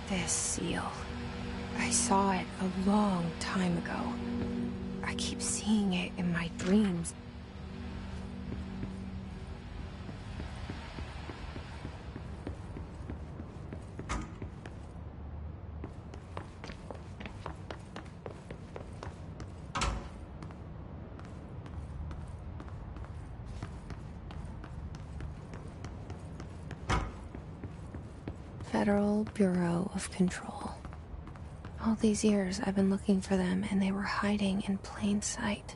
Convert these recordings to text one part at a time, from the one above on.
This seal. I saw it a long time ago. I keep seeing it in my dreams. Federal Bureau of Control. All these years I've been looking for them, and they were hiding in plain sight.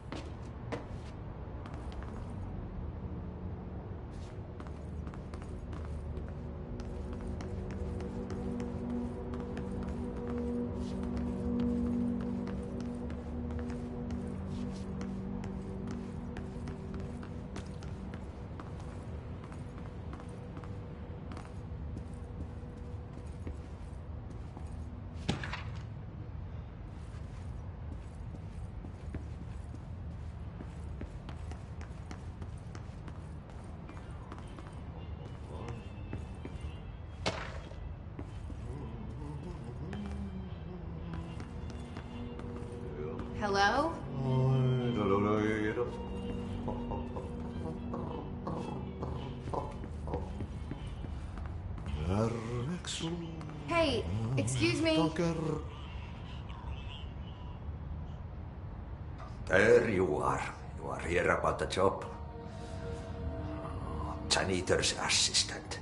Hello? Hey, excuse me. There you are. You are here about the job. Janitor's assistant.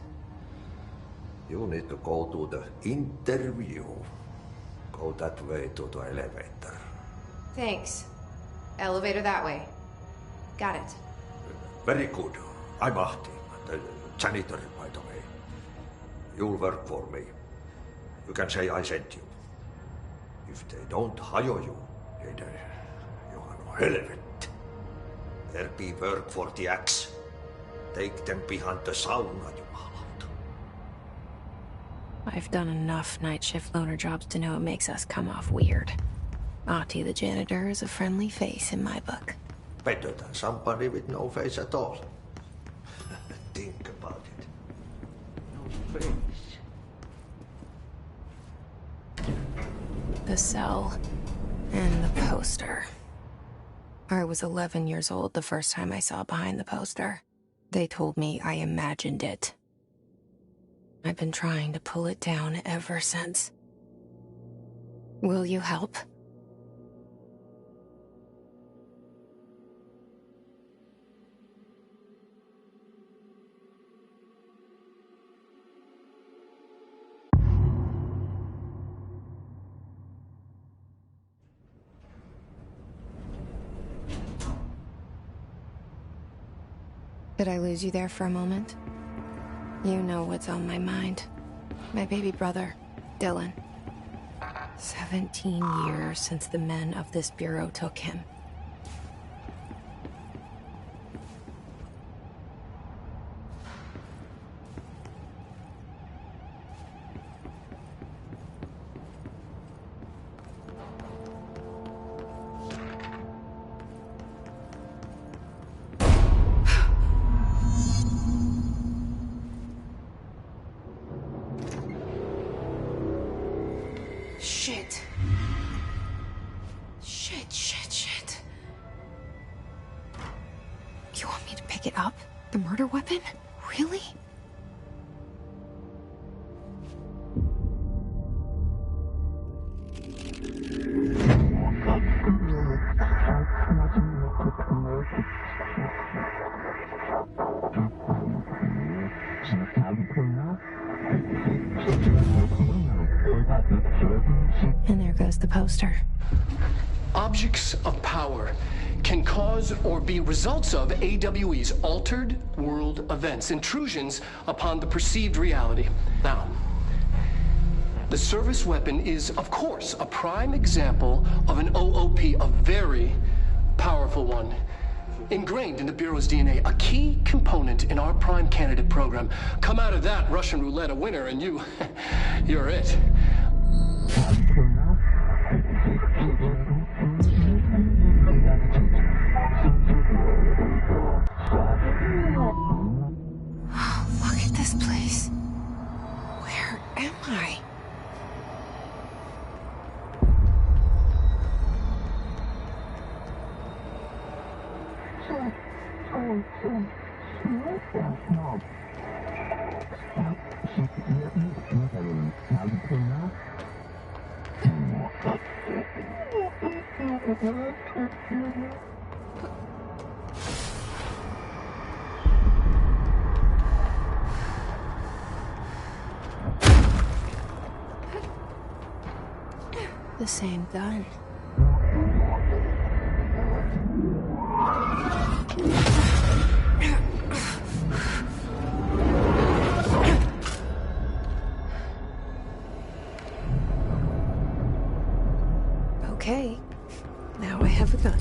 You need to go to the interview. Go that way to the elevator. Thanks. Elevator that way. Got it. Very good. I'm Ahti, the janitor, by the way. You'll work for me. You can say I sent you. If they don't hire you, then you are no helvet. There be work for the axe. Take them behind the sauna, you malot. I've done enough night shift loner jobs to know it makes us come off weird. Ahti the janitor is a friendly face in my book. Better than somebody with no face at all. Think about it. No face. The cell. And the poster. I was 11 years old the first time I saw behind the poster. They told me I imagined it. I've been trying to pull it down ever since. Will you help? Did I lose you there for a moment? You know what's on my mind. My baby brother, Dylan. 17 years since the men of this bureau took him. Shit. Shit. You want me to pick it up? The murder weapon? Really? And there goes the poster. Objects of power can cause or be results of AWE's altered world events, intrusions upon the perceived reality. Now, the service weapon is, of course, a prime example of an OOP, a very powerful one. Ingrained in the Bureau's DNA, a key component in our prime candidate program. Come out of that Russian roulette a winner and you're it. Look at this place. Where am I? The same gun. Okay, now I have a gun.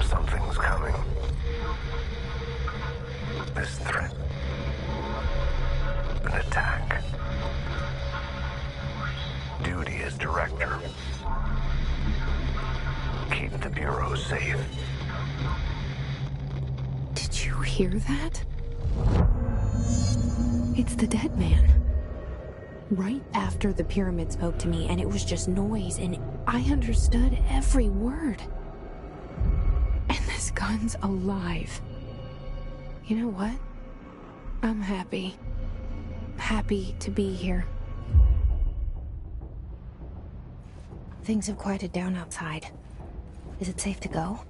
Something's coming. This threat. An attack. Duty as director. Keep the Bureau safe. Did you hear that? It's the dead man. Right after the pyramid spoke to me, and it was just noise, and I understood every word. And this gun's alive. You know what? I'm happy. Happy to be here. Things have quieted down outside. Is it safe to go?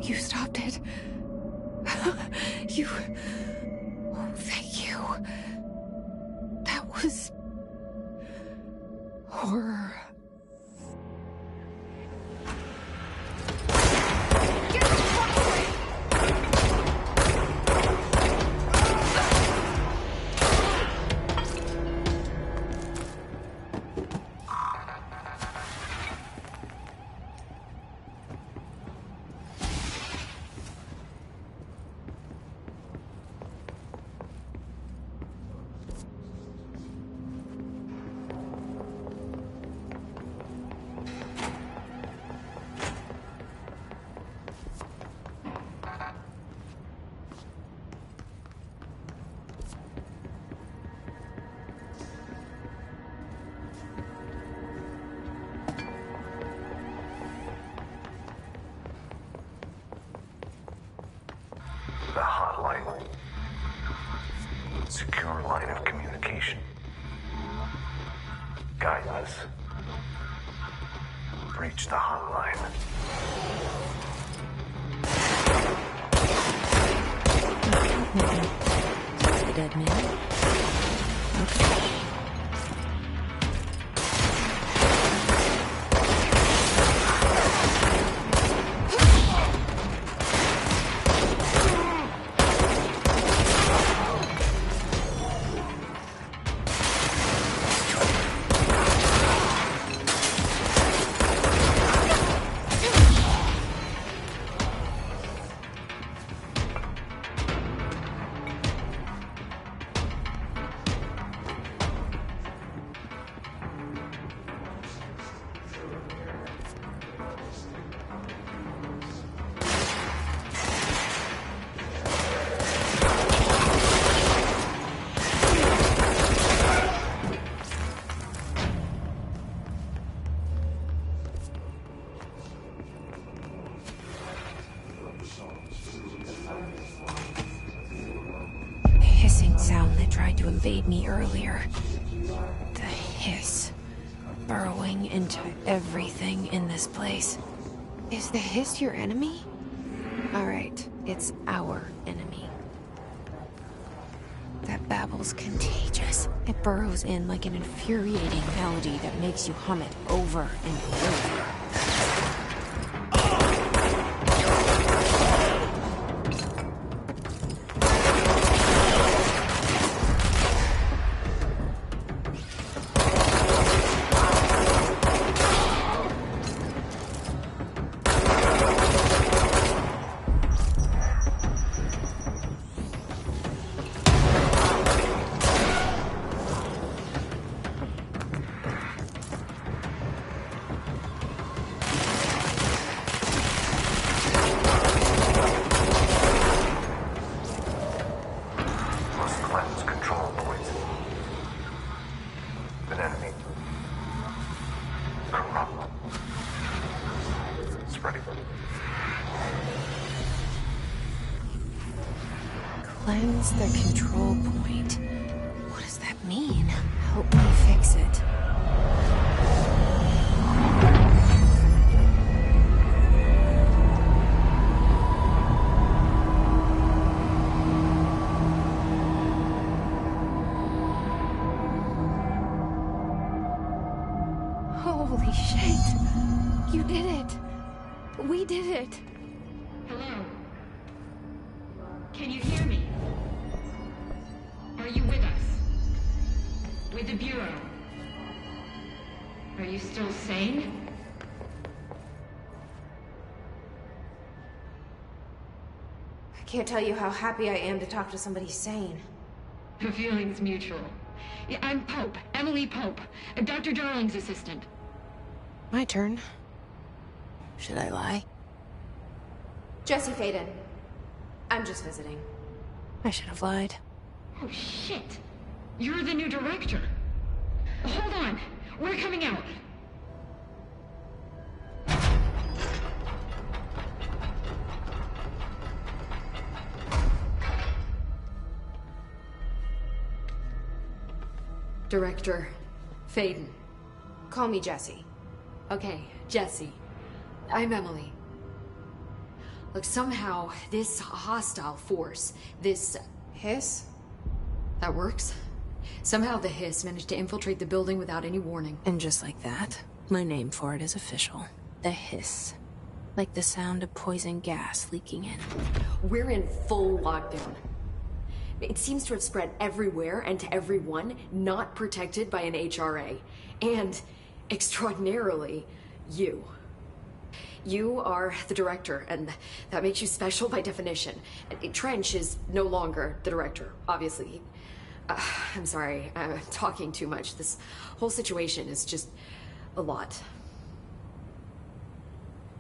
You stopped it. You... Oh, thank you. That was... horror. The hotline. Secure line of communication. Guidance. Reach the hotline. The dead man. Okay. sound that tried to invade me earlier. The hiss. Burrowing into everything in this place. Is the hiss your enemy? Alright, it's our enemy. That babble's contagious. It burrows in like an infuriating melody that makes you hum it over and over. Cleanse the control point. What does that mean? Help me fix it. Holy shit! You did it! We did it! Hello? Can you hear me? Are you with us? With the Bureau? Are you still sane? I can't tell you how happy I am to talk to somebody sane. The feeling's mutual. Yeah, I'm Pope, Emily Pope, Dr. Darling's assistant. My turn. Should I lie? Jesse Faden. I'm just visiting. I should have lied. Oh, shit. You're the new director. Hold on. We're coming out. Director Faden. Call me Jesse. Okay, Jesse. I'm Emily. Look, somehow, this hostile force, this Hiss? that works. Somehow the hiss managed to infiltrate the building without any warning. And just like that, my name for it is official. The hiss. Like the sound of poison gas leaking in. We're in full lockdown. It seems to have spread everywhere and to everyone not protected by an HRA. And, extraordinarily, you. You are the director, and that makes you special by definition. Trench is no longer the director, obviously. I'm sorry, I'm talking too much. This whole situation is just a lot.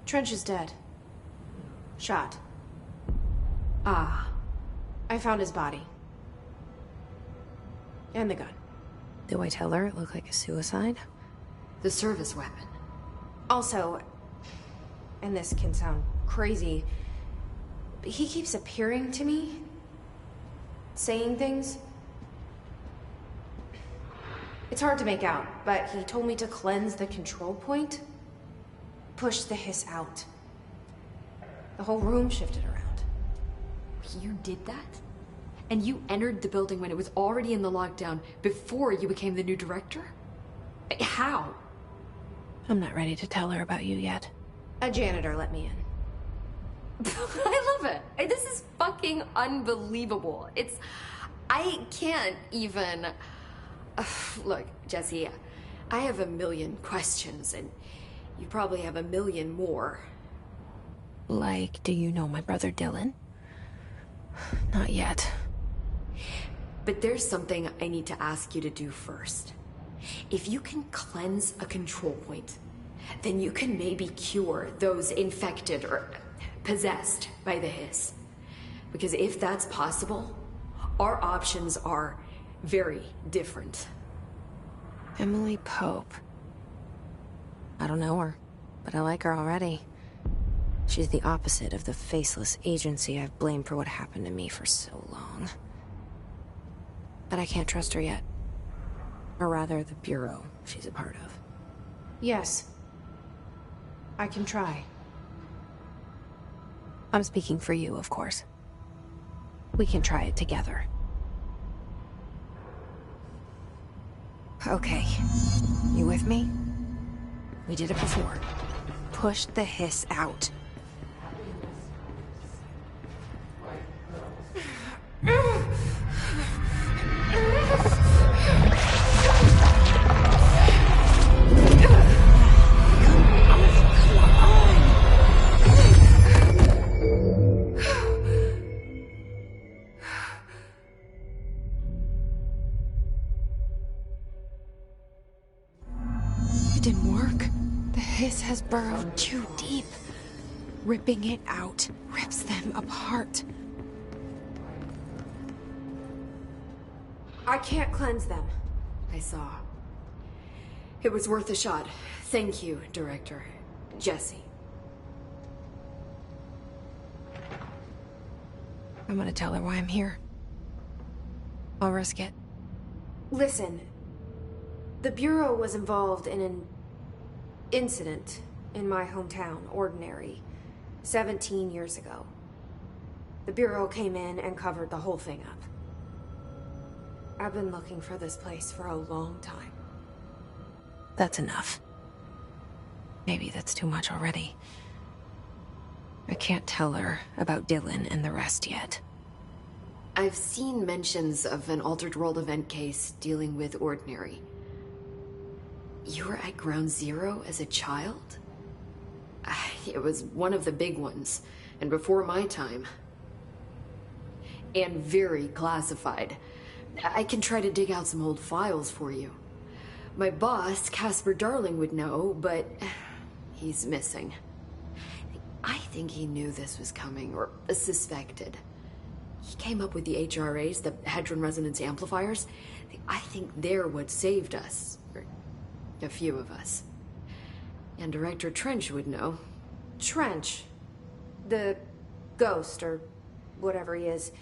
Trench is dead. Shot. Ah. I found his body. And the gun. Do I tell her it looked like a suicide? The service weapon. Also, and this can sound crazy, but he keeps appearing to me. Saying things. It's hard to make out, but he told me to cleanse the control point. Push the hiss out. The whole room shifted around. You did that? And you entered the building when it was already in the lockdown before you became the new director? How? I'm not ready to tell her about you yet. A janitor let me in. I love it. This is fucking unbelievable. I can't even... Look, Jesse, I have a million questions, and you probably have a million more. Like, do you know my brother Dylan? Not yet. But there's something I need to ask you to do first. If you can cleanse a control point, then you can maybe cure those infected or possessed by the hiss. Because if that's possible, our options are very different. Emily Pope. I don't know her, but I like her already. She's the opposite of the faceless agency I've blamed for what happened to me for so long. But I can't trust her yet. Or rather, the Bureau she's a part of. Yes. I can try. I'm speaking for you, of course. We can try it together. Okay. You with me? We did it before. Push the hiss out. It didn't work. The hiss has burrowed too deep. Ripping it out rips them apart. I can't cleanse them. I saw. It was worth a shot. Thank you, Director. Jesse. I'm gonna tell her why I'm here. I'll risk it. Listen. The Bureau was involved in an incident in my hometown, Ordinary, 17 years ago. The Bureau came in and covered the whole thing up. I've been looking for this place for a long time. That's enough. Maybe that's too much already. I can't tell her about Dylan and the rest yet. I've seen mentions of an Altered World event case dealing with Ordinary. You were at Ground Zero as a child? It was one of the big ones, and before my time. And very classified. I can try to dig out some old files for you. My boss, Casper Darling, would know, but he's missing. I think he knew this was coming, or suspected. He came up with the HRAs, the Hadron Resonance Amplifiers. I think they're what saved us. Or a few of us. And Director Trench would know. Trench. The ghost, or whatever he is.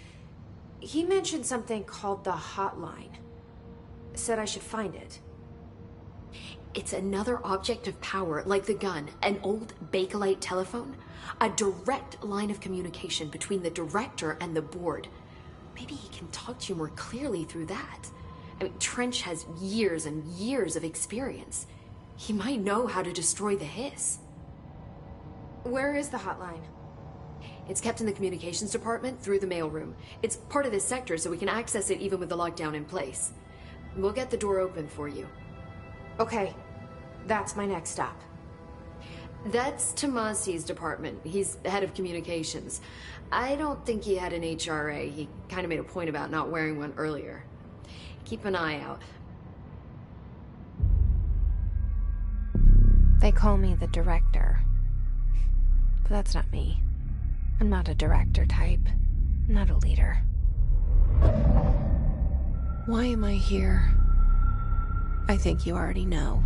He mentioned something called the hotline. Said I should find it. It's another object of power, like the gun, an old Bakelite telephone. A direct line of communication between the director and the board. Maybe he can talk to you more clearly through that. I mean, Trench has years and years of experience. He might know how to destroy the hiss. Where is the hotline? It's kept in the communications department through the mailroom. It's part of this sector, so we can access it even with the lockdown in place. We'll get the door open for you. Okay, that's my next stop. That's Tomasi's department. He's head of communications. I don't think he had an HRA. He kind of made a point about not wearing one earlier. Keep an eye out. They call me the director. But that's not me. I'm not a director type. I'm not a leader. Why am I here? I think you already know.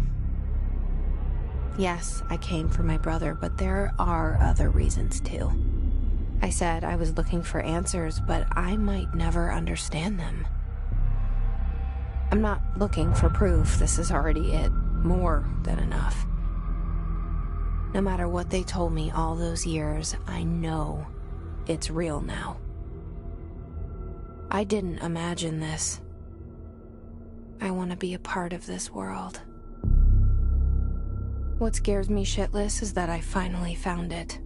Yes, I came for my brother, but there are other reasons too. I said I was looking for answers, but I might never understand them. I'm not looking for proof. This is already it. More than enough. No matter what they told me all those years, I know it's real now. I didn't imagine this. I want to be a part of this world. What scares me shitless is that I finally found it.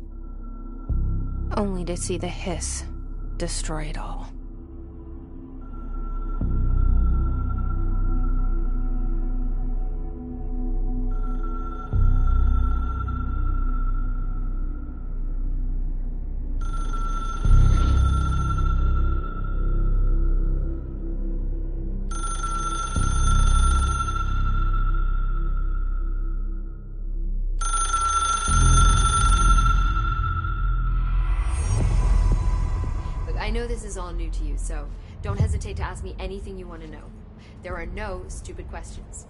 Only to see the hiss destroy it all. I know this is all new to you, so don't hesitate to ask me anything you want to know. There are no stupid questions.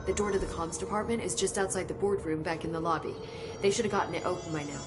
The door to the comms department is just outside the boardroom back in the lobby. They should have gotten it open by now.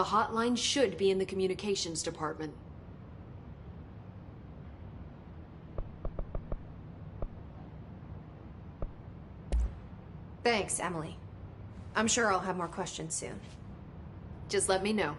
The hotline should be in the communications department. Thanks, Emily. I'm sure I'll have more questions soon. Just let me know.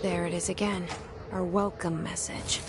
There it is again. Our welcome message.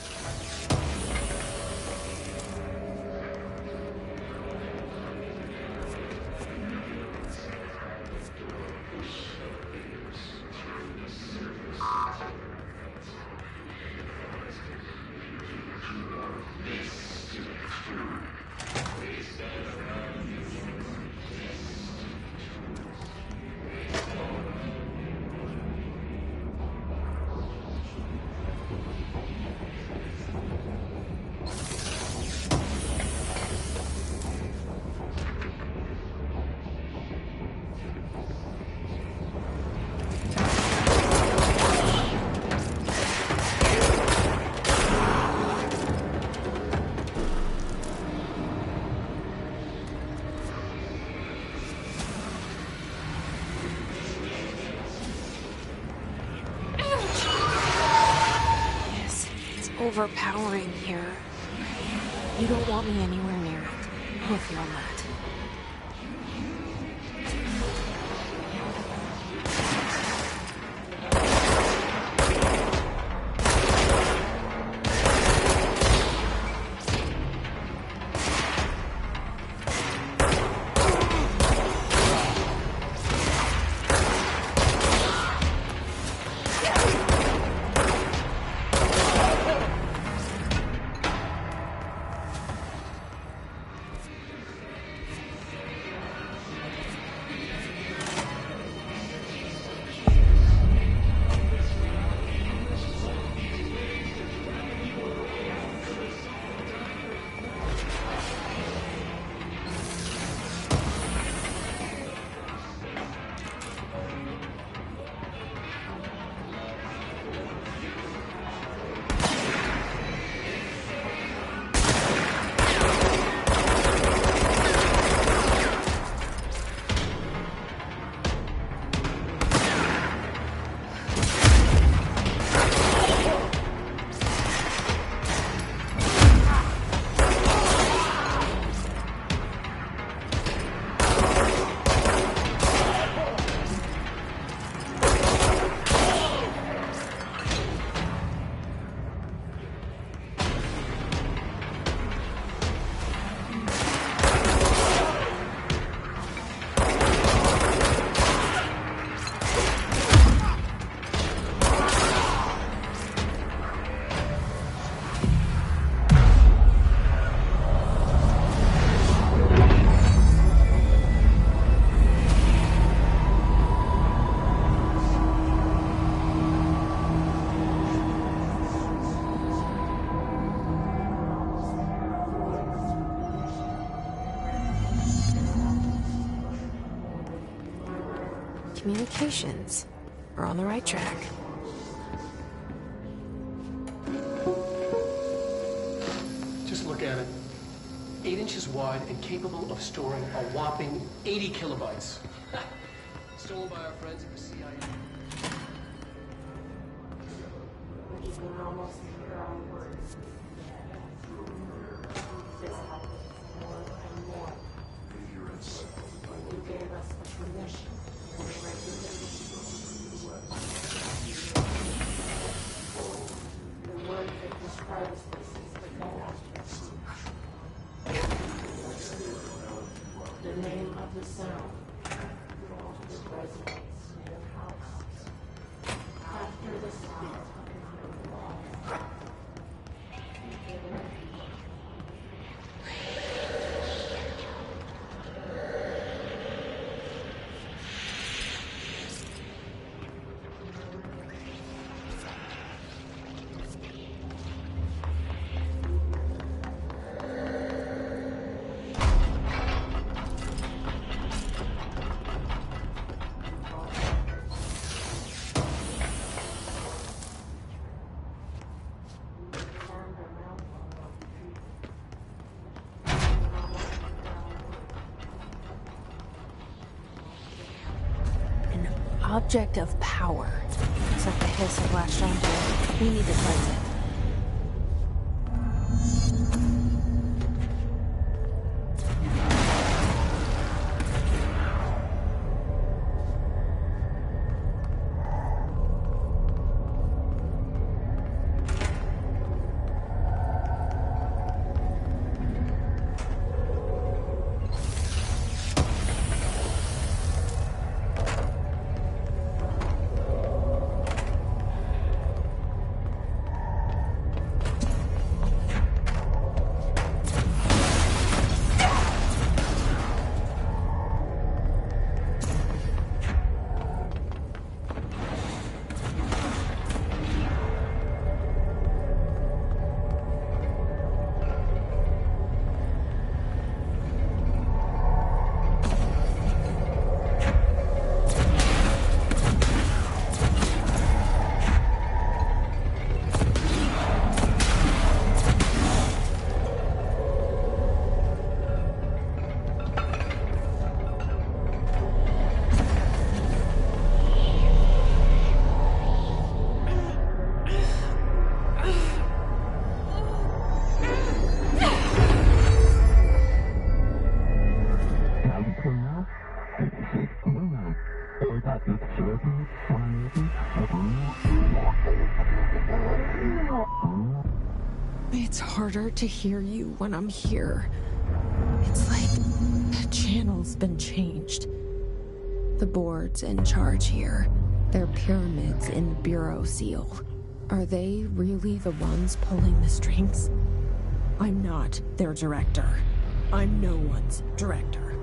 Overpowering here. You don't want me anywhere near it. I'll feel that. Communications. We're on the right track. Just look at it. 8 inches wide and capable of storing a whopping 80 kilobytes. Stolen by our friends at the CIA. The name of the sound resonates in your house. After the sound of the wall. Object of power. Looks like the hiss have latched onto it. We need to cleanse it. It's harder to hear you when I'm here. It's like the channel's been changed. The board's in charge here. They're pyramids in the Bureau seal. Are they really the ones pulling the strings? I'm not their director. I'm no one's director.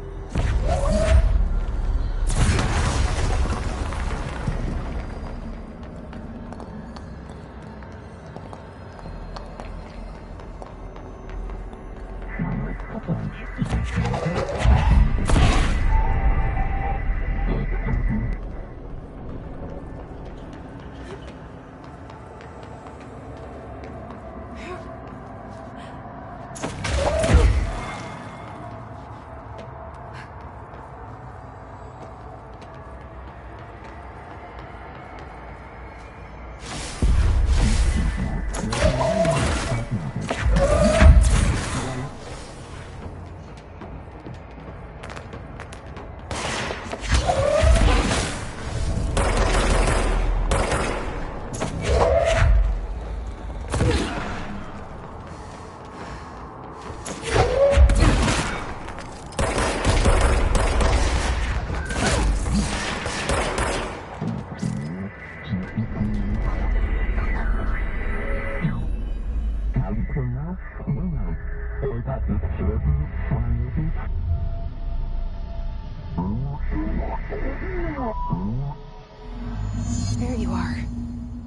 There you are.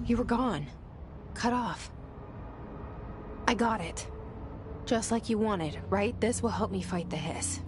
You were gone. Cut off. I got it. Just like you wanted, right? This will help me fight the hiss.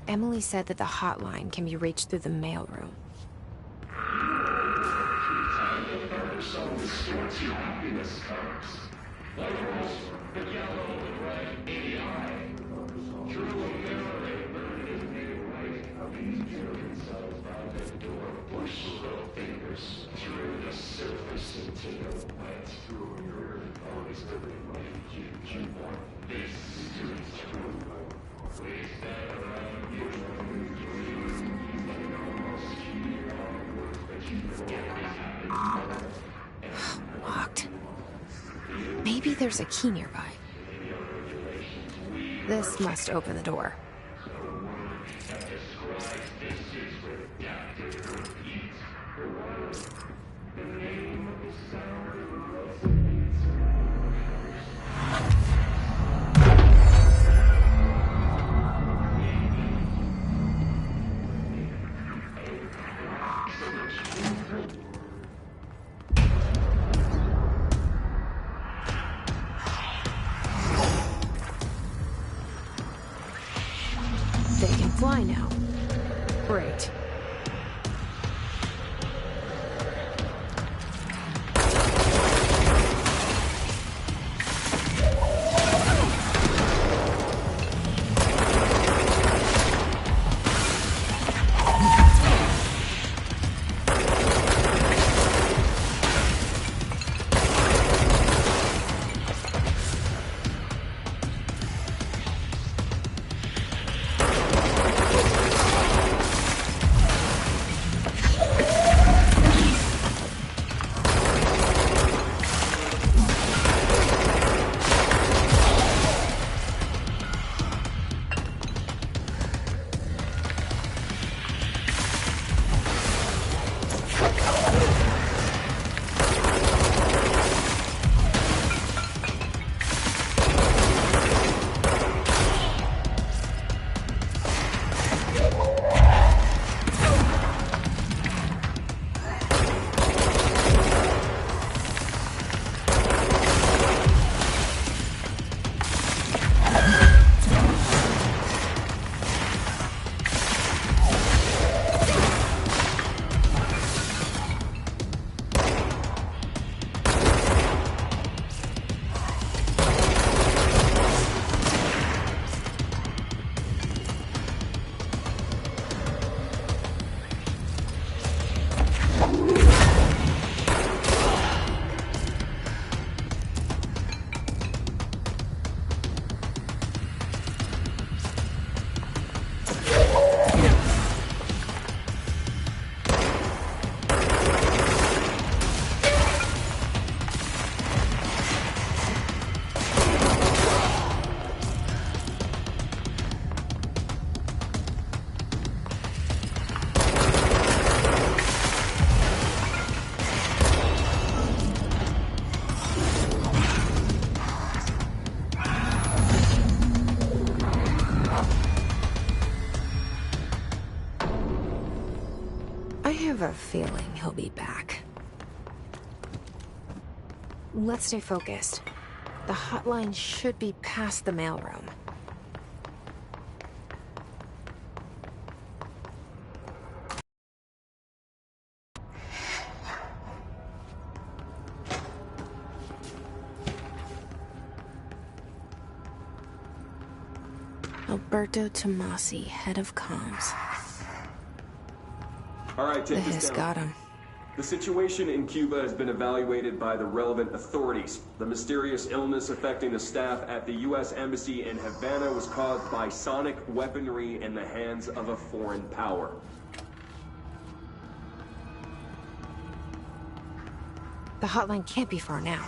Emily said that the hotline can be reached through the mailroom. Locked. Maybe there's a key nearby. This must open the door. They can fly now. Great. I have a feeling he'll be back. Let's stay focused. The hotline should be past the mailroom. Alberto Tomasi, head of comms. All right, take this This down. got him. The situation in Cuba has been evaluated by the relevant authorities. The mysterious illness affecting the staff at the U.S. Embassy in Havana was caused by sonic weaponry in the hands of a foreign power. The hotline can't be far now.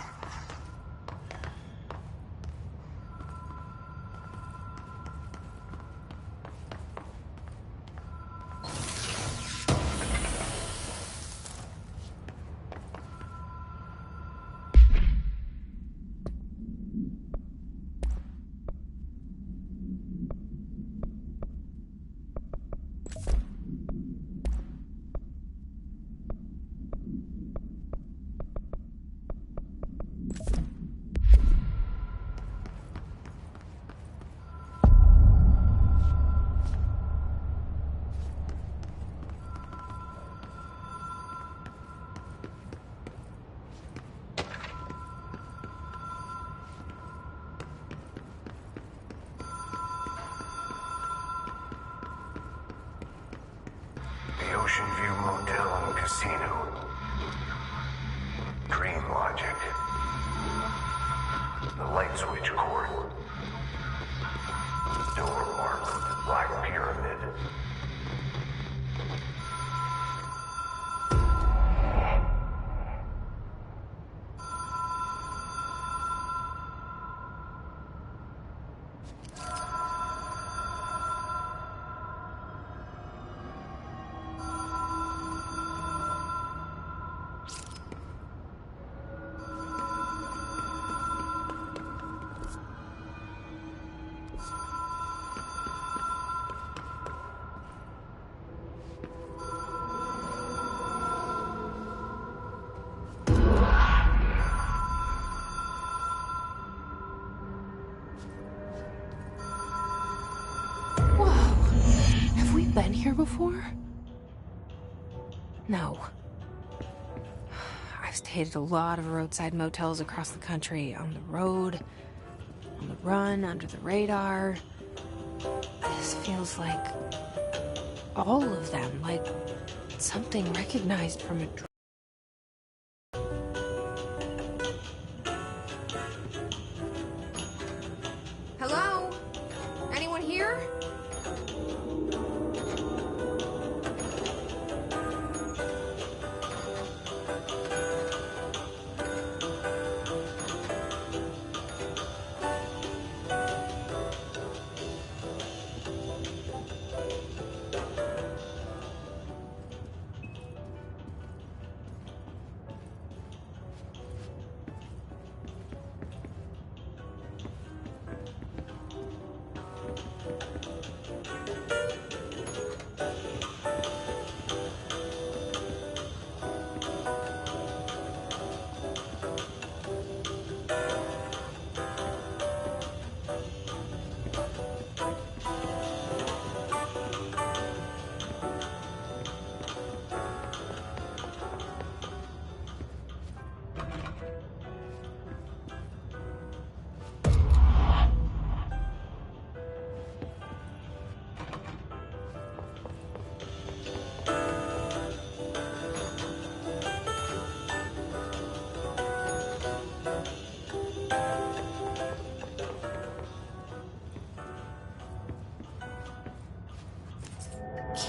Ocean View Motel and Casino. Dream Logic. The light switch cord. Door marked Black Pyramid. Been here before? No. I've stayed at a lot of roadside motels across the country, on the road, on the run, under the radar. This feels like all of them, like something recognized from a dream. Hello? Anyone here?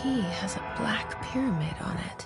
Key has a black pyramid on it.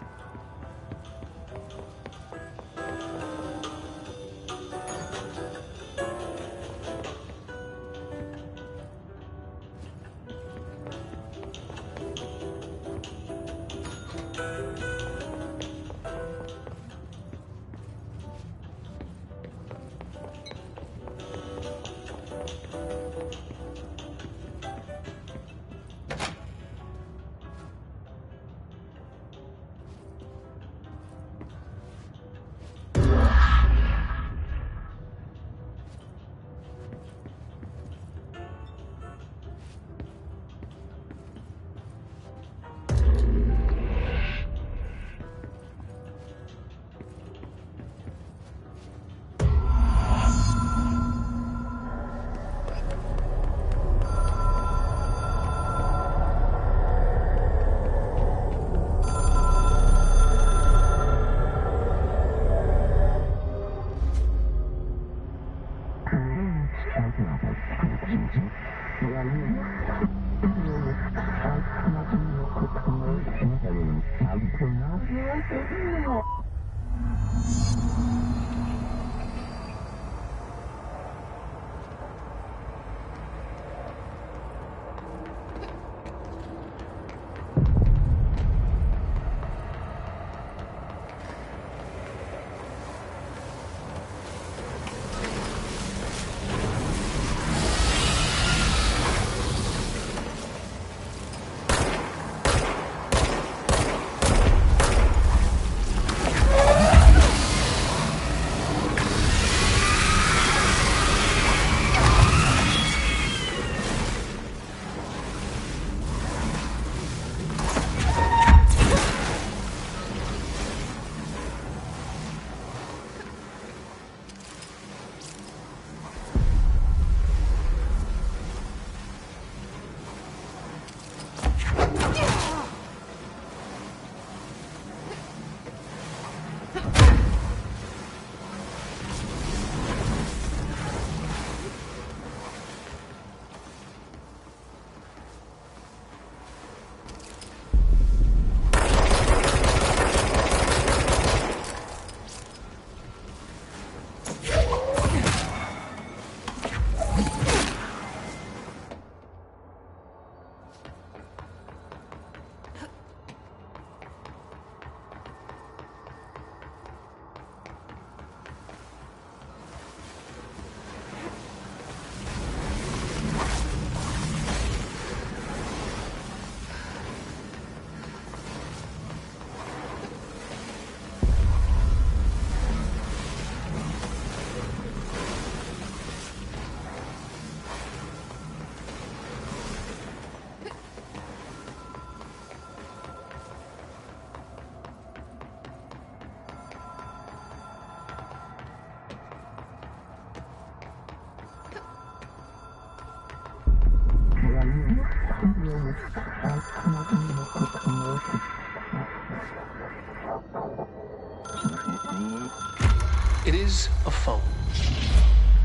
It is a phone.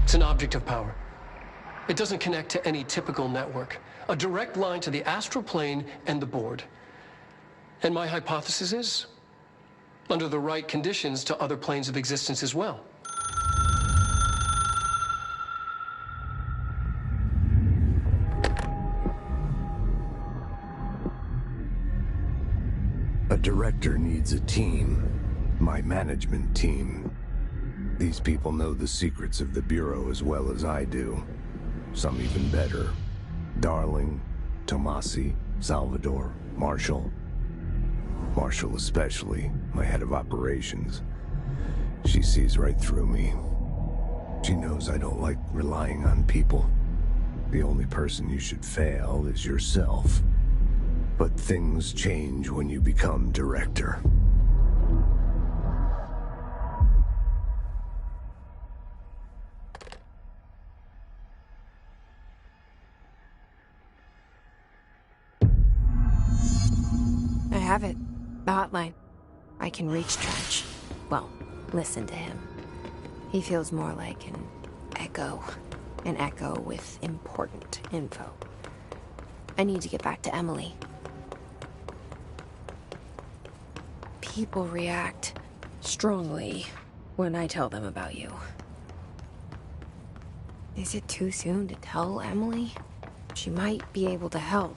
It's an object of power. It doesn't connect to any typical network. A direct line to the astral plane and the board. And my hypothesis is, under the right conditions, to other planes of existence as well. A director needs a team. My management team. These people know the secrets of the Bureau as well as I do. Some even better. Darling, Tomasi, Salvador, Marshall. Marshall especially, my head of operations. She sees right through me. She knows I don't like relying on people. The only person you should fail is yourself. But things change when you become director. I have it. The hotline. I can reach Trench. Well, listen to him. He feels more like an echo. An echo with important info. I need to get back to Emily. People react strongly when I tell them about you. Is it too soon to tell Emily? She might be able to help.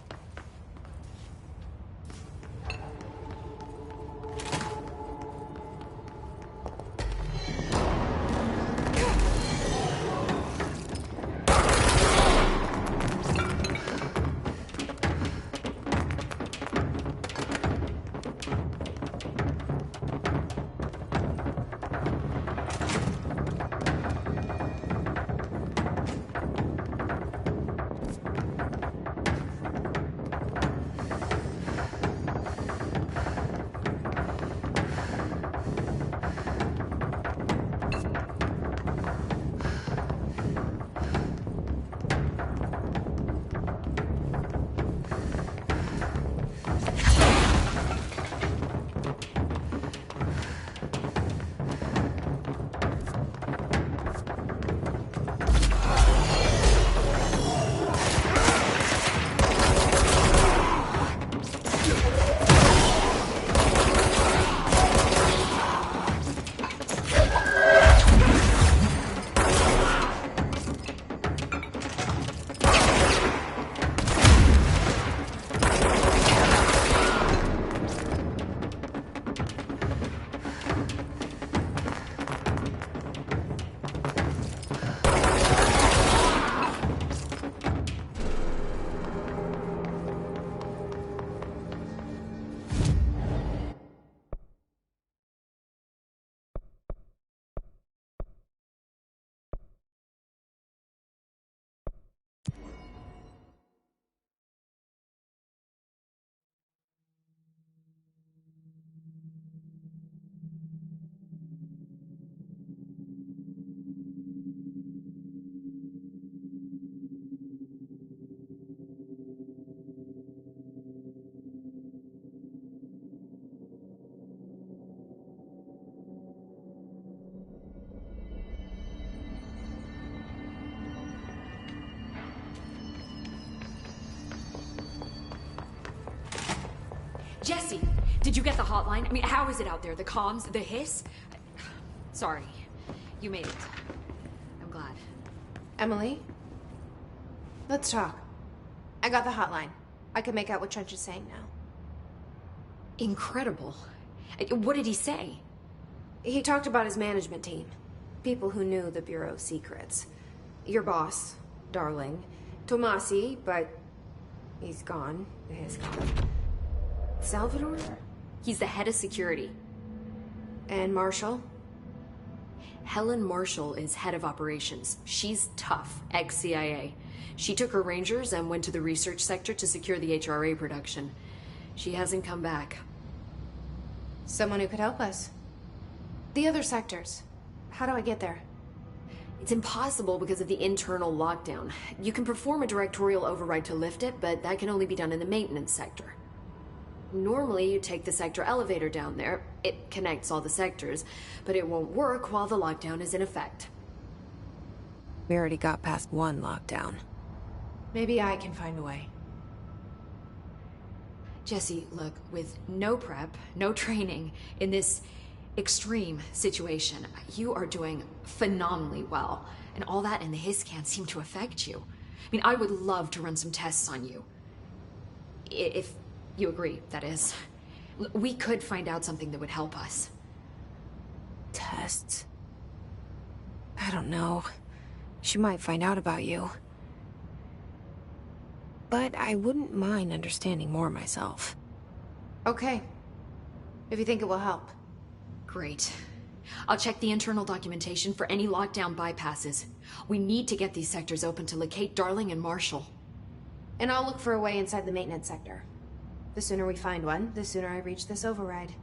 Jesse, did you get the hotline? I mean, how is it out there? The comms, the hiss? Sorry. You made it. I'm glad. Emily? Let's talk. I got the hotline. I can make out what Trench is saying now. Incredible. What did he say? He talked about his management team. People who knew the Bureau's secrets. Your boss, Darling. Tomasi, but he's gone. His gone. Salvador? He's the head of security. And Marshall? Helen Marshall is head of operations. She's tough, ex-CIA. She took her Rangers and went to the research sector to secure the HRA production. She hasn't come back. Someone who could help us. The other sectors. How do I get there? It's impossible because of the internal lockdown. You can perform a directorial override to lift it, but that can only be done in the maintenance sector. Normally, you take the sector elevator down there. It connects all the sectors, but it won't work while the lockdown is in effect. We already got past one lockdown. Maybe I can find a way. Jesse, look, with no prep, no training, in this extreme situation, you are doing phenomenally well. And all that and the hiss can't seem to affect you. I mean, I would love to run some tests on you. If you agree, that is. We could find out something that would help us. Tests? I don't know. She might find out about you. But I wouldn't mind understanding more myself. Okay. If you think it will help. Great. I'll check the internal documentation for any lockdown bypasses. We need to get these sectors open to locate Darling and Marshall. And I'll look for a way inside the maintenance sector. The sooner we find one, the sooner I reach this override.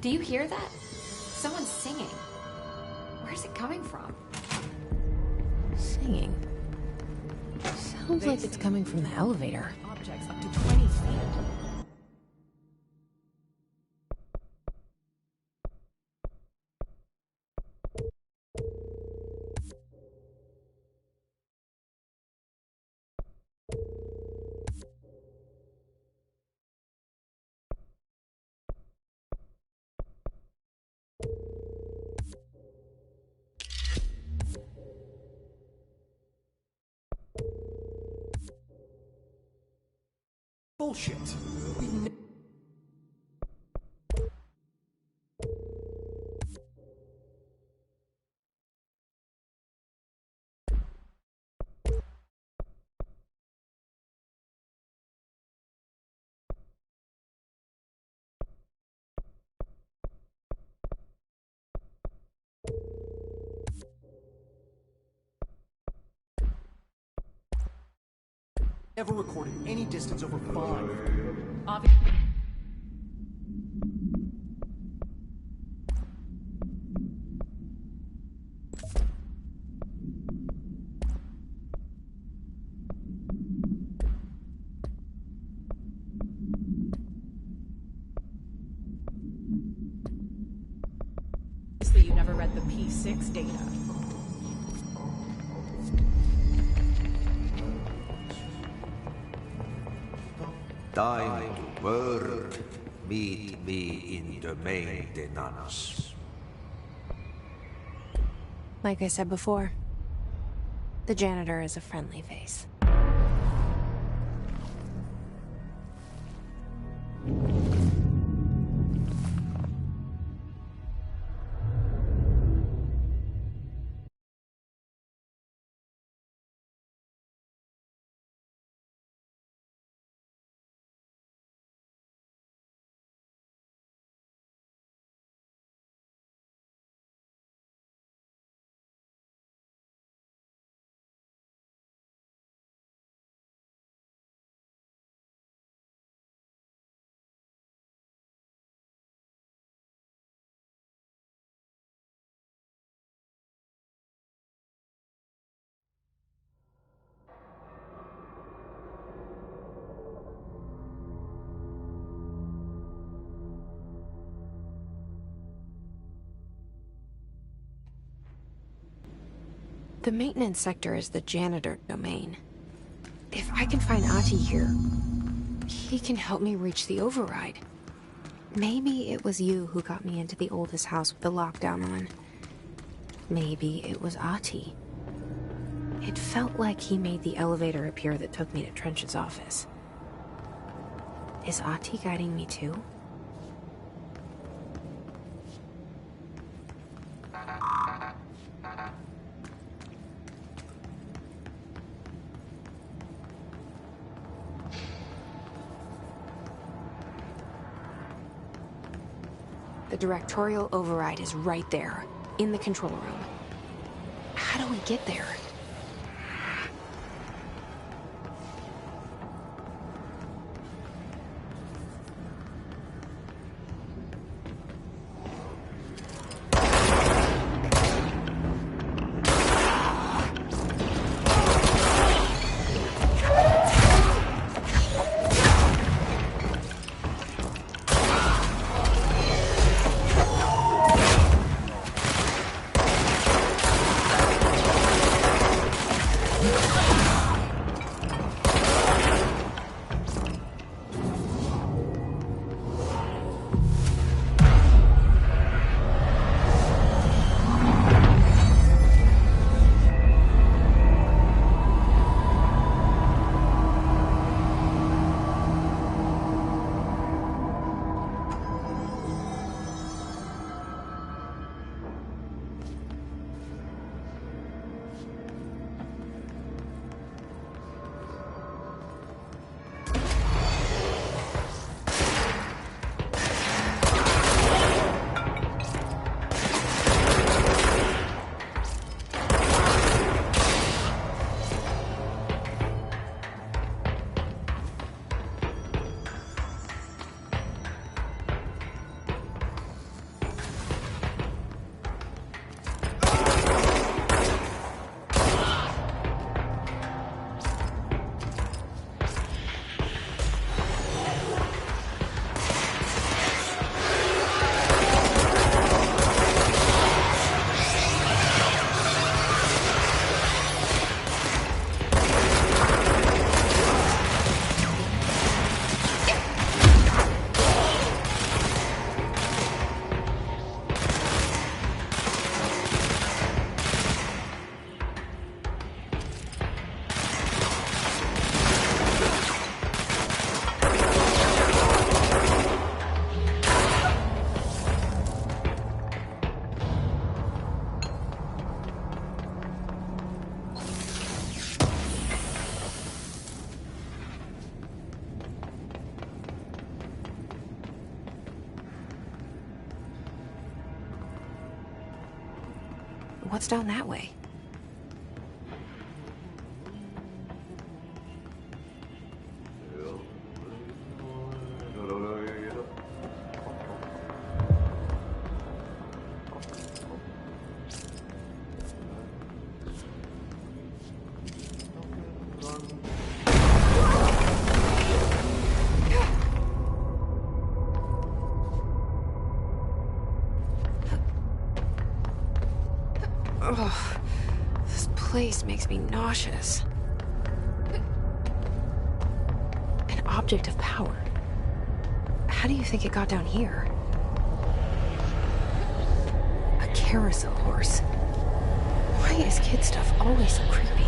Do you hear that? Someone's singing. Where's it coming from? Singing? Sounds like it's coming from the elevator. Objects up to 20 feet. Bullshit. Ever recorded any distance over 5. Obviously, you never read the P6 data. Time to work. Meet me in the maintenance. Like I said before, the janitor is a friendly face. The maintenance sector is the janitor domain. If I can find Ahti here, he can help me reach the override. Maybe it was you who got me into the oldest house with the lockdown on. Maybe it was Ahti. It felt like he made the elevator appear that took me to Trench's office. Is Ahti guiding me too? The directorial override is right there, in the control room. How do we get there? What's down that way? Ugh, this place makes me nauseous. An object of power. How do you think it got down here? A carousel horse. Why is kid stuff always so creepy?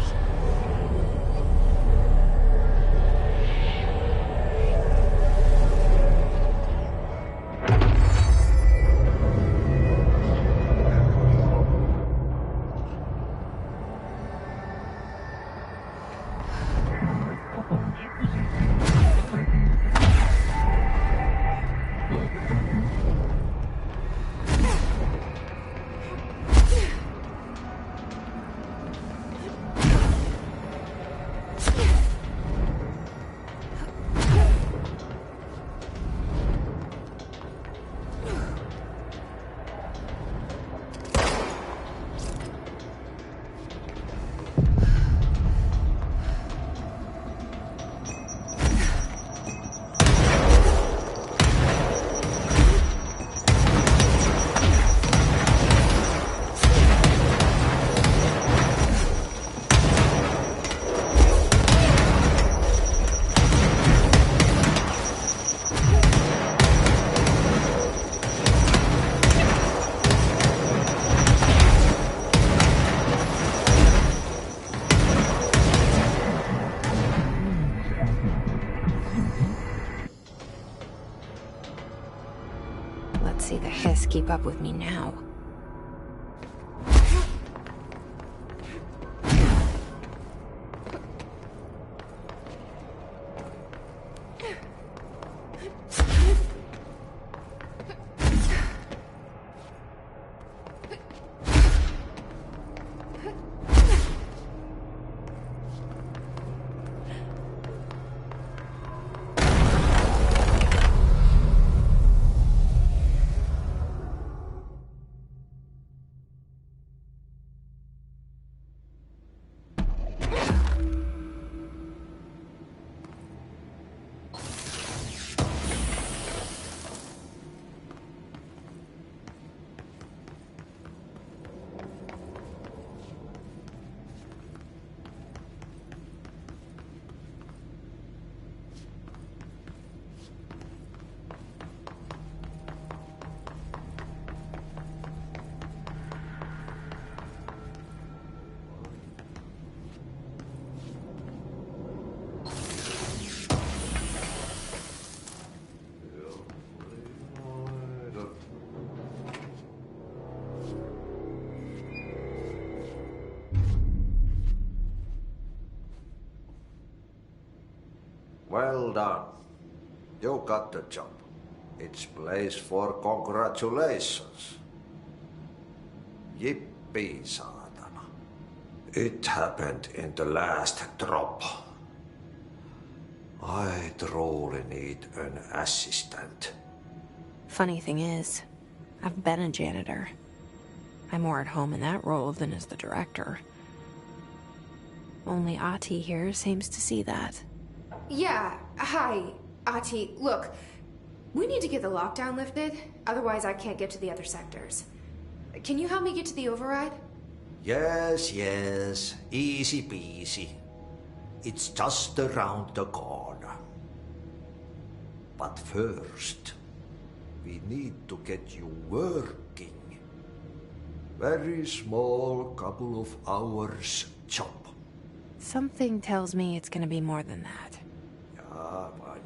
keep up with me now. Well done. You got the job. It's place for congratulations. Yippee, saatana. It happened in the last drop. I truly need an assistant. Funny thing is, I've been a janitor. I'm more at home in that role than as the director. Only Ahti here seems to see that. Yeah, hi, Ahti. Look, we need to get the lockdown lifted, otherwise I can't get to the other sectors. Can you help me get to the override? Yes, yes. Easy peasy. It's just around the corner. But first, we need to get you working. Very small, couple of hours job. Something tells me it's gonna be more than that.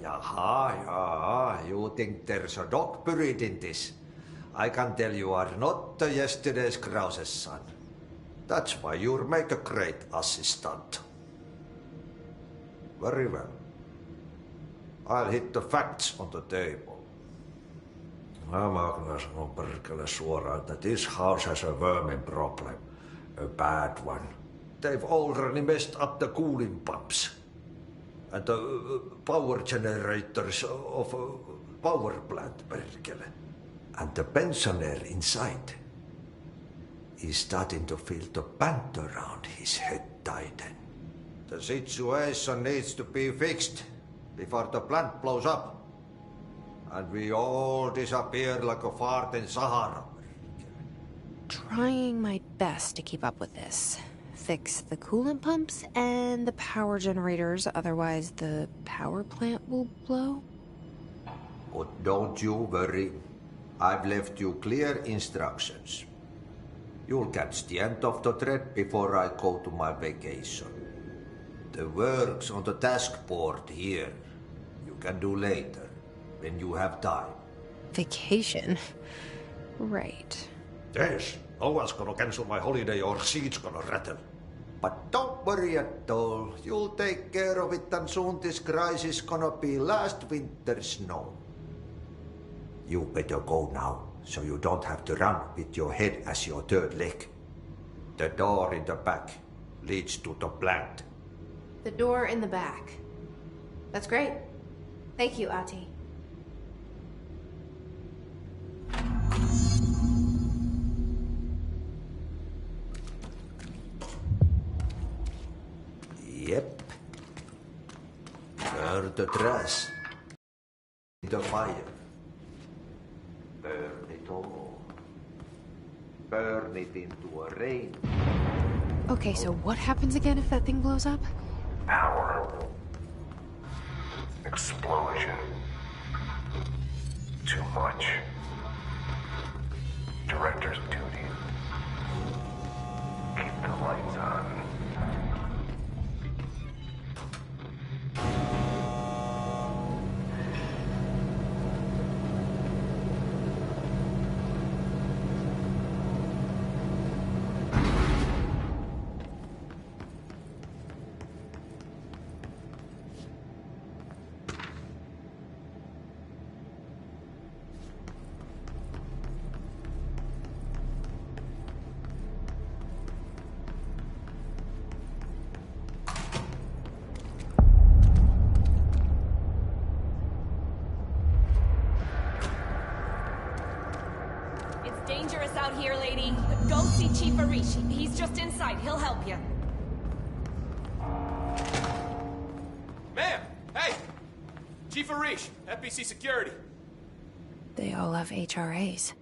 Yaha. You think there's a dog buried in this? I can tell you are not yesterday's Krause's son. That's why you'll make a great assistant. Very well. I'll hit the facts on the table. Mä kyllä sanon perkele suoraan, that this house has a vermin problem. A bad one. They've already messed up the cooling pumps. And the power generators of a power plant, perkele. And the pensioner inside is starting to feel the band around his head tighten. The situation needs to be fixed before the plant blows up. And we all disappear like a fart in Sahara. Trying my best to keep up with this. Fix the coolant pumps and the power generators, otherwise the power plant will blow. But don't you worry. I've left you clear instructions. You'll catch the end of the thread before I go to my vacation. The work's on the task board here. You can do later, when you have time. Vacation? Right. Yes, no one's gonna cancel my holiday or seat's gonna rattle. But don't worry at all. You'll take care of it and soon this crisis gonna be last winter's snow. You better go now, so you don't have to run with your head as your third leg. The door in the back leads to the plant. The door in the back. That's great. Thank you, Ahti. Yep. Burn the trash. The fire. Burn it all. Burn it into a rain. Okay, so what happens again if that thing blows up? Power. Explosion. Too much. Director's duty. Keep the lights on. Chief Arish. He's just inside. He'll help you. Ma'am! Hey! Chief Arish, FBC Security. They all have HRAs.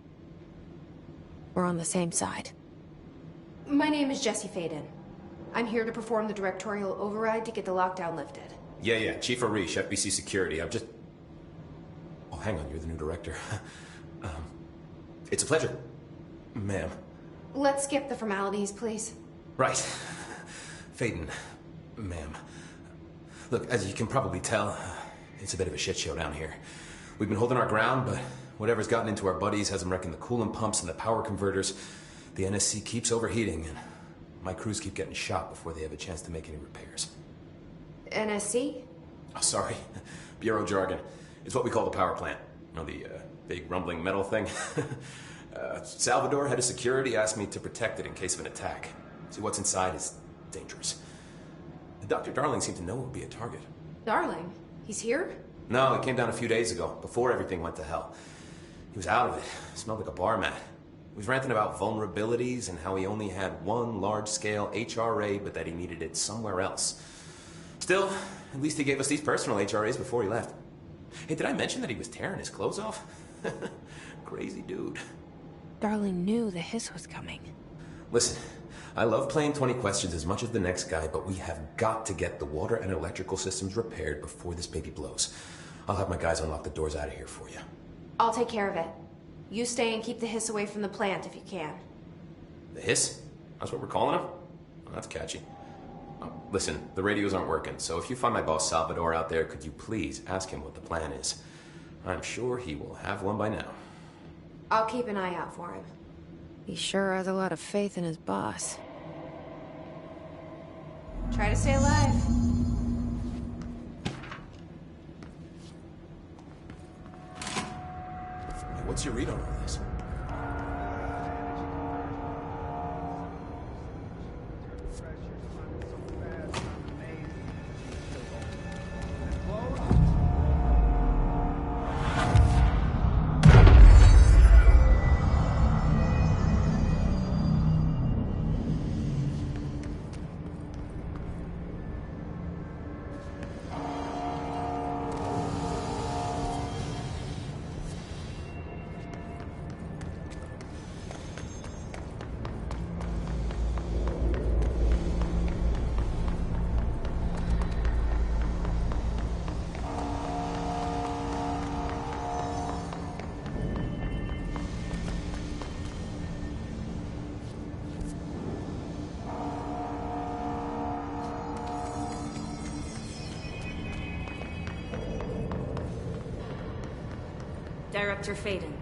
We're on the same side. My name is Jesse Faden. I'm here to perform the directorial override to get the lockdown lifted. Yeah, Chief Arish, FBC Security. I'm just... Oh, hang on, you're the new director. It's a pleasure, ma'am. Let's skip the formalities, please. Right. Faden, ma'am. Look, as you can probably tell, it's a bit of a shit show down here. We've been holding our ground, but whatever's gotten into our buddies has them wrecking the coolant pumps and the power converters. The NSC keeps overheating, and my crews keep getting shot before they have a chance to make any repairs. NSC? Oh, sorry. Bureau jargon. It's what we call the power plant. You know, the big rumbling metal thing? Salvador, head of security, asked me to protect it in case of an attack. See, what's inside is dangerous. Dr. Darling seemed to know it would be a target. Darling? He's here? No, he came down a few days ago, before everything went to hell. He was out of it. Smelled like a bar mat. He was ranting about vulnerabilities and how he only had one large-scale HRA, but that he needed it somewhere else. Still, at least he gave us these personal HRAs before he left. Hey, did I mention that he was tearing his clothes off? Crazy dude. Darling knew the hiss was coming. Listen, I love playing 20 questions as much as the next guy, but we have got to get the water and electrical systems repaired before this baby blows. I'll have my guys unlock the doors out of here for you. I'll take care of it. You stay and keep the hiss away from the plant if you can. The hiss? That's what we're calling him? Well, that's catchy. Listen, the radios aren't working, so if you find my boss Salvador out there, could you please ask him what the plan is? I'm sure he will have one by now. I'll keep an eye out for him. He sure has a lot of faith in his boss. Try to stay alive. What's your read on all this? Director Faden.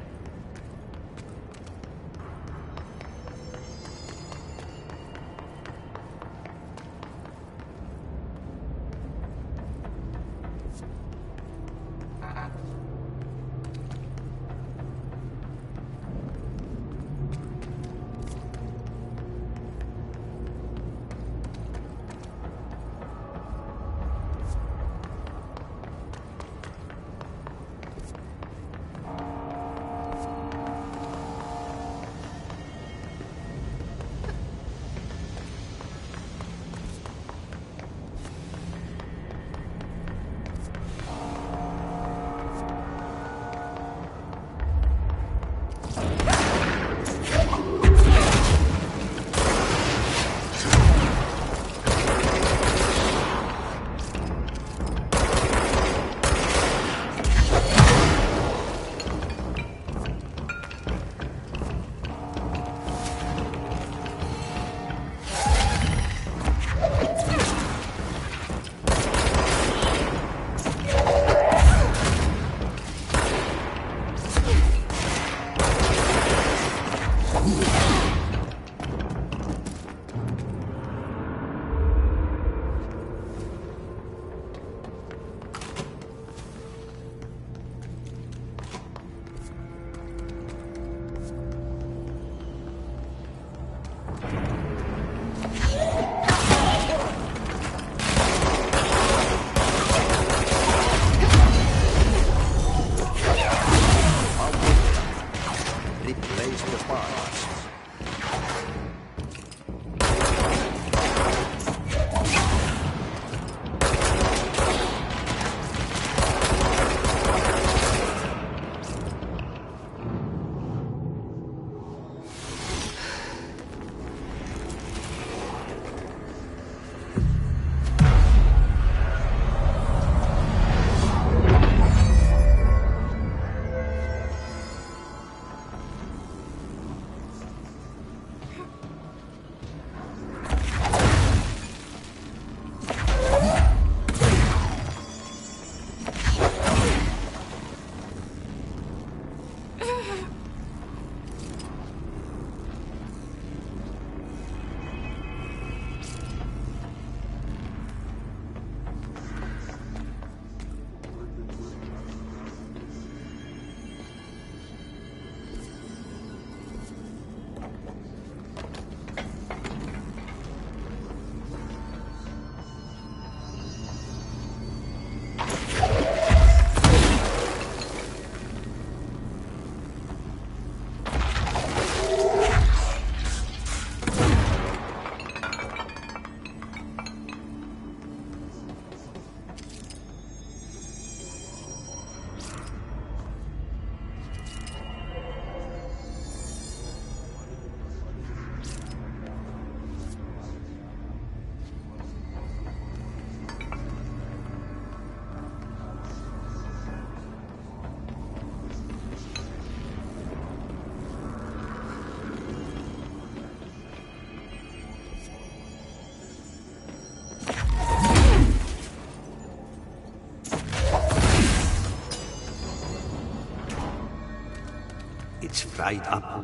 It's fried up.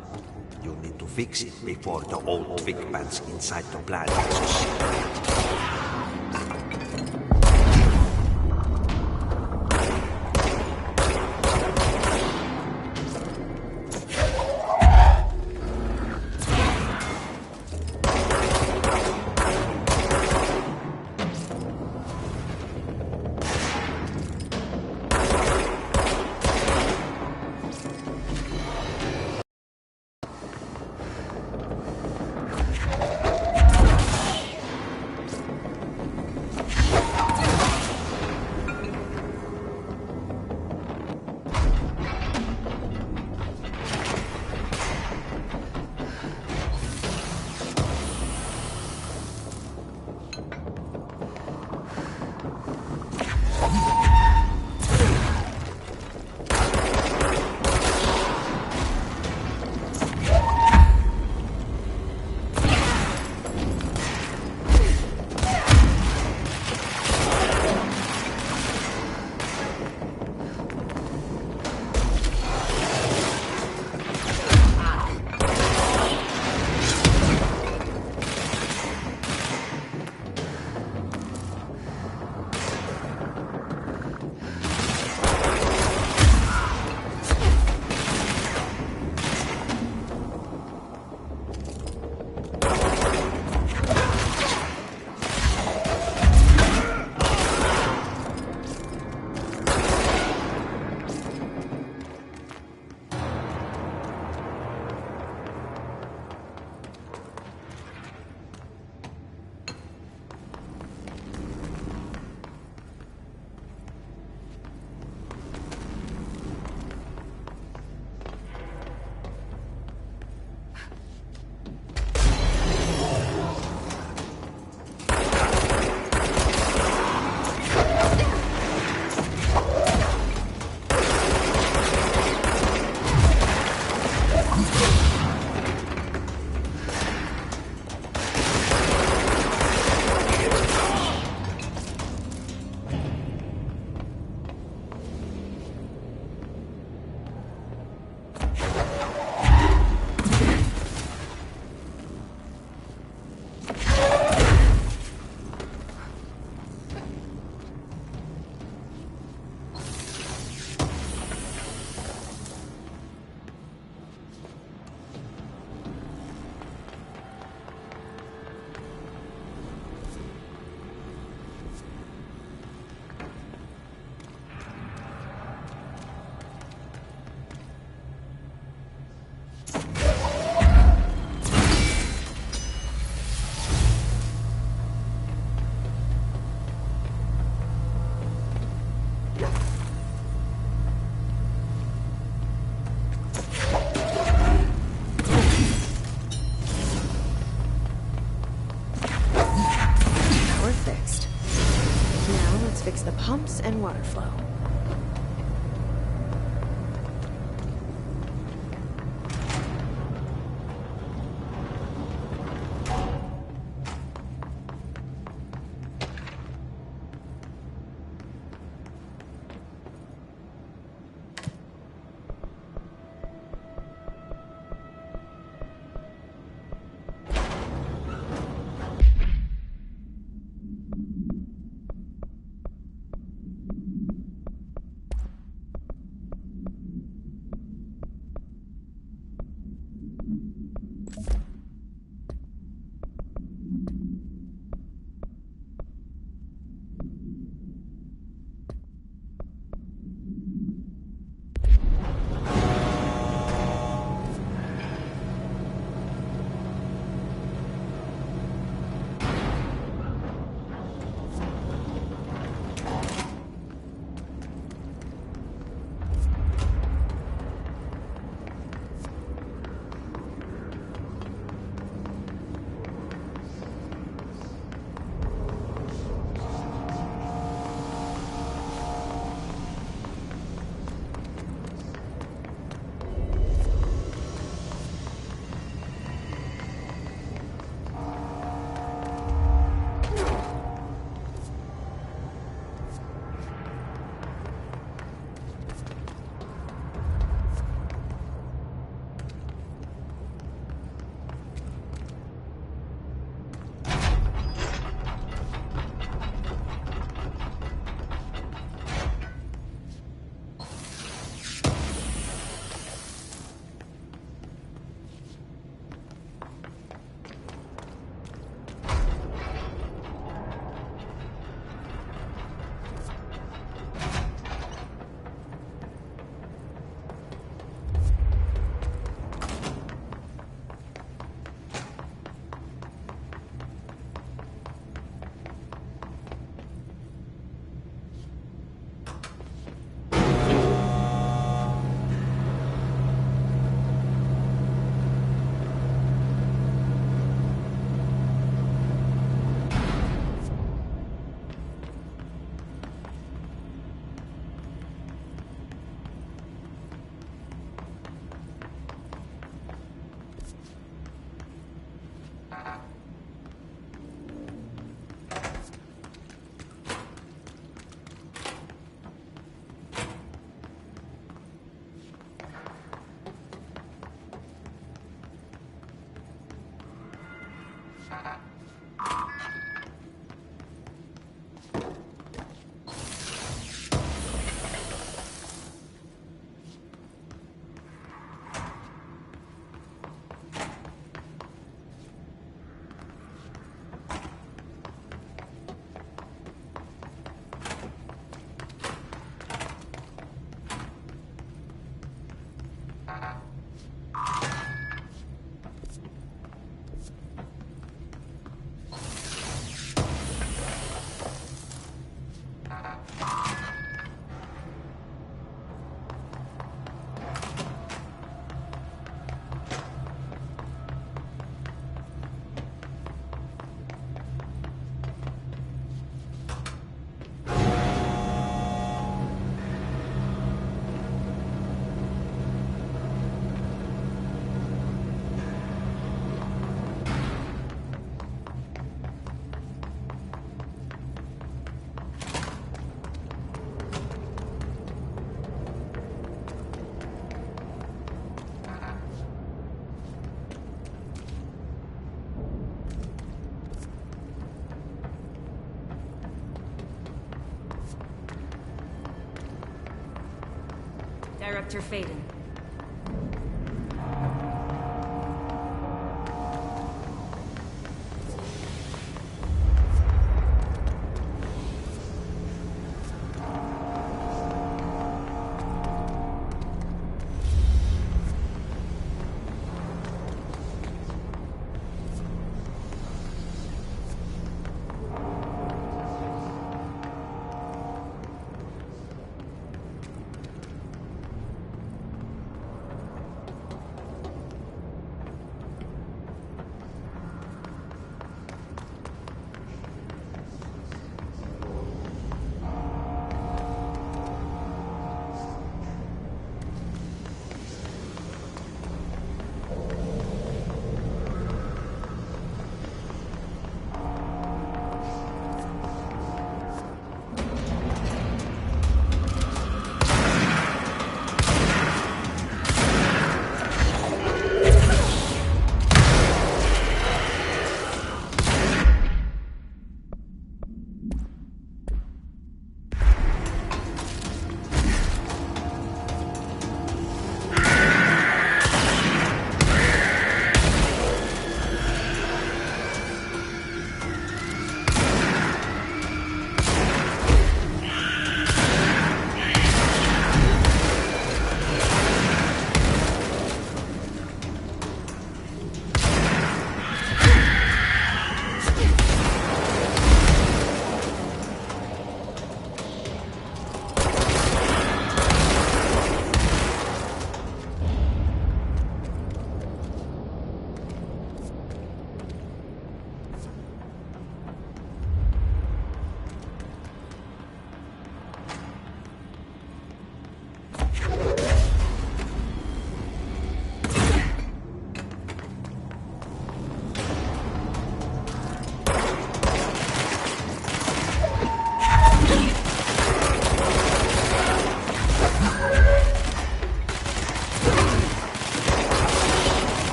You need to fix it before the old twig pants inside the plant succeed. fix the pumps and water flow. Director Faden.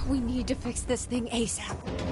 We need to fix this thing ASAP.